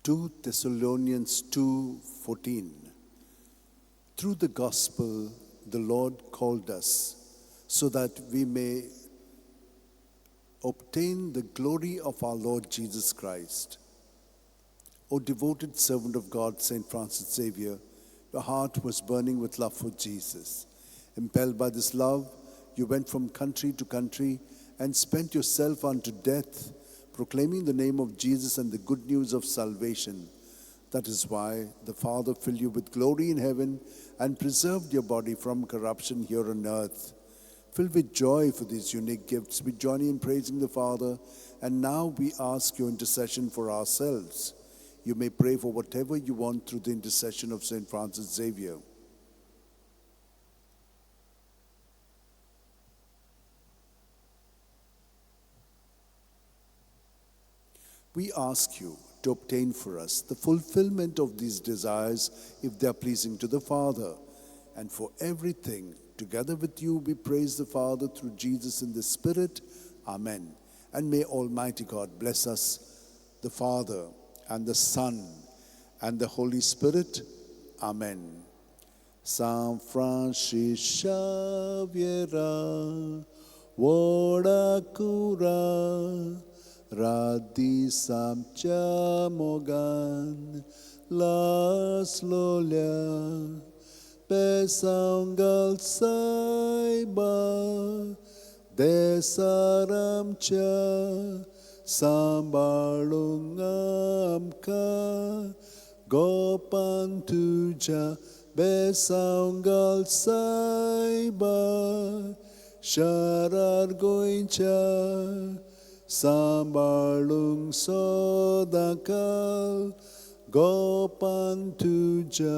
2 Thessalonians 2:14. Through the gospel, the Lord called us so that we may obtain the glory of our Lord Jesus Christ. O devoted servant of God, St. Francis Xavier, your heart was burning with love for Jesus. Impelled by this love, you went from country to country and spent yourself unto death, proclaiming the name of Jesus and the good news of salvation. That is why the Father filled you with glory in heaven and preserved your body from corruption here on earth. Filled with joy for these unique gifts, we join in praising the Father, and now we ask your intercession for ourselves. You may pray for whatever you want through the intercession of St. Francis Xavier. We ask you to obtain for us the fulfillment of these desires if they are pleasing to the Father. And for everything, together with you, we praise the Father through Jesus in the Spirit. Amen. And may Almighty God bless us, the Father and the Son and the Holy Spirit. Amen. San Francis Xavier, Vodacura, Radi Samcha Mogan, Las Lolia, Pesaungal Saiba, Desaramcha, Sambalungamka, Gopantuja, Besaungal Saiba, Sharar Goincha, Sambalung Sodakal, Gopantuja.